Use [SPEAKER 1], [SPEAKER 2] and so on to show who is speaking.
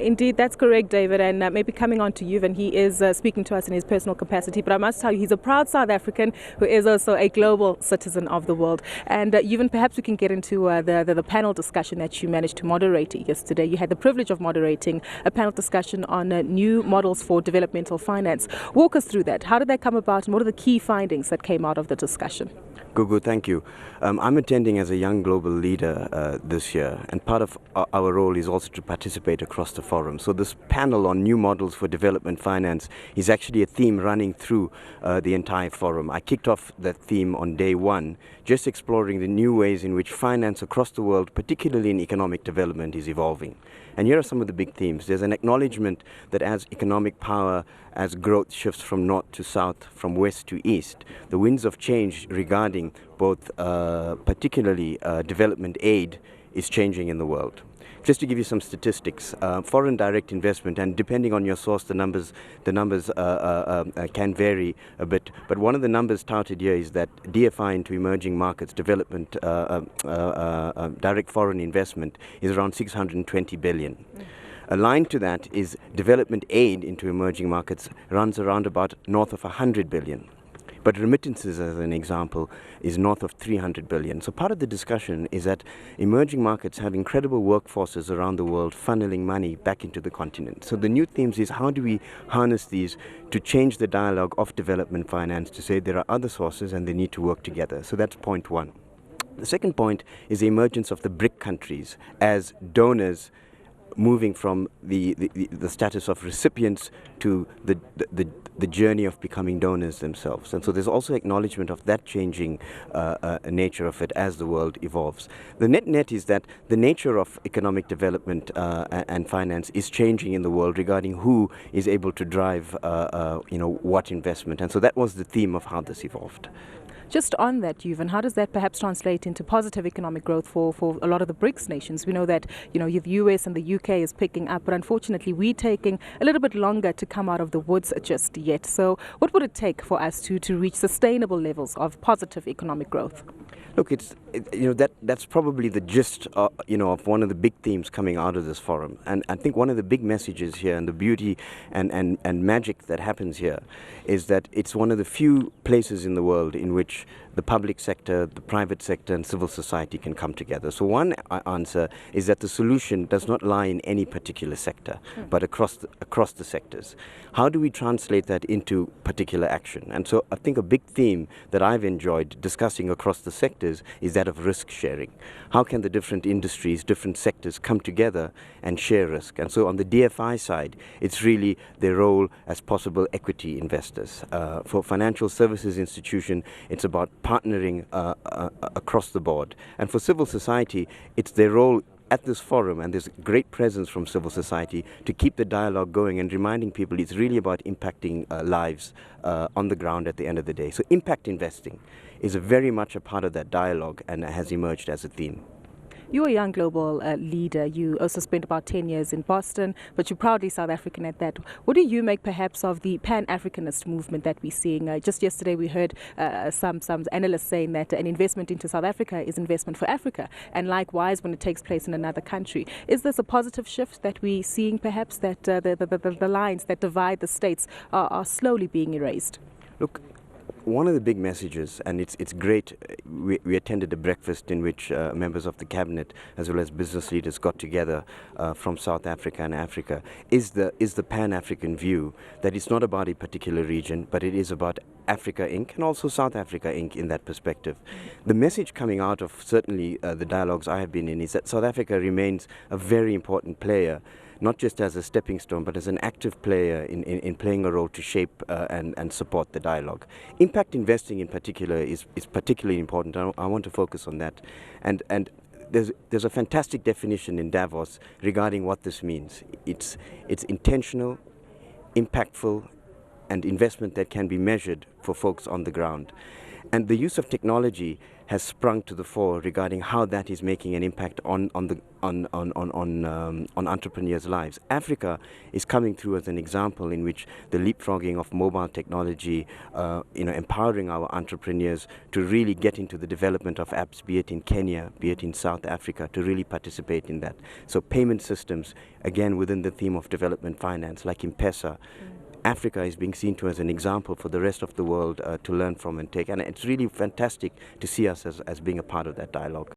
[SPEAKER 1] Indeed, that's correct, David. And maybe coming on to Seuvin, he is speaking to us in his personal capacity. But I must tell you, he's a proud South African who is also a global citizen of the world. And Seuvin, perhaps we can get into the panel discussion that you managed to moderate yesterday. You had the privilege of moderating a panel discussion on new models for developmental finance. Walk us through that. How did that come about, and what are the key findings that came out of the discussion?
[SPEAKER 2] Gugu, thank you. I'm attending as a young global leader this year, and part of our role is also to participate across the forum. So this panel on new models for development finance is actually a theme running through the entire forum. I kicked off that theme on day one, just exploring the new ways in which finance across the world, particularly in economic development, is evolving. And here are some of the big themes. There's an acknowledgement that as economic power, as growth shifts from north to south, from west to east, the winds of change regarding both particularly development aid is changing in the world. Just to give you some statistics, foreign direct investment, and depending on your source, the numbers can vary a bit. But one of the numbers touted here is that DFI into emerging markets, development, direct foreign investment, is around 620 billion. Aligned to that is development aid into emerging markets runs around about north of 100 billion. But remittances, as an example, is north of 300 billion. So part of the discussion is that emerging markets have incredible workforces around the world funneling money back into the continent. So the new themes is how do we harness these to change the dialogue of development finance to say there are other sources and they need to work together. So that's point one. The second point is the emergence of the BRIC countries as donors, moving from the status of recipients to the journey of becoming donors themselves. And so there's also acknowledgement of that changing nature of it as the world evolves. The net is that the nature of economic development and finance is changing in the world regarding who is able to drive what investment. And so that was the theme of how this evolved.
[SPEAKER 1] Just on that, Seuvin, how does that perhaps translate into positive economic growth for a lot of the BRICS nations? We know that, the US and the UK is picking up, but unfortunately we're taking a little bit longer to come out of the woods just yet. So what would it take for us to reach sustainable levels of positive economic growth?
[SPEAKER 2] Look, that's probably the gist, of one of the big themes coming out of this forum. And I think one of the big messages here, and the beauty and magic that happens here, is that it's one of the few places in the world in which the public sector, the private sector, and civil society can come together. So one answer is that the solution does not lie in any particular sector, but across the sectors. How do we translate that into particular action? And so I think a big theme that I've enjoyed discussing across the sectors is that of risk sharing. How can the different industries, different sectors come together and share risk? And so on the DFI side, it's really their role as possible equity investors. For financial services institution, it's about partnering across the board. And for civil society, it's their role at this forum, and there's great presence from civil society to keep the dialogue going and reminding people it's really about impacting lives on the ground at the end of the day. So impact investing is very much a part of that dialogue and has emerged as a theme.
[SPEAKER 1] You're a young global leader. You also spent about 10 years in Boston, but you're proudly South African at that. What do you make perhaps of the Pan-Africanist movement that we're seeing? Just yesterday we heard some analysts saying that an investment into South Africa is investment for Africa, and likewise when it takes place in another country. Is this a positive shift that we're seeing perhaps, that the lines that divide the states are slowly being erased?
[SPEAKER 2] Look, one of the big messages, and it's great, we attended a breakfast in which members of the cabinet as well as business leaders got together from South Africa and Africa, is the Pan-African view that it's not about a particular region, but it is about Africa Inc. and also South Africa Inc. in that perspective. The message coming out of certainly the dialogues I have been in is that South Africa remains a very important player, not just as a stepping stone, but as an active player in playing a role to shape and support the dialogue. Impact investing in particular is particularly important. I want to focus on that. And there's a fantastic definition in Davos regarding what this means. It's intentional, impactful, and investment that can be measured for folks on the ground. And the use of technology has sprung to the fore regarding how that is making an impact on entrepreneurs' lives. Africa is coming through as an example in which the leapfrogging of mobile technology, empowering our entrepreneurs to really get into the development of apps, be it in Kenya, be it in South Africa, to really participate in that. So payment systems, again within the theme of development finance, like M-Pesa, Africa is being seen to as an example for the rest of the world to learn from and take. And it's really fantastic to see us as being a part of that dialogue.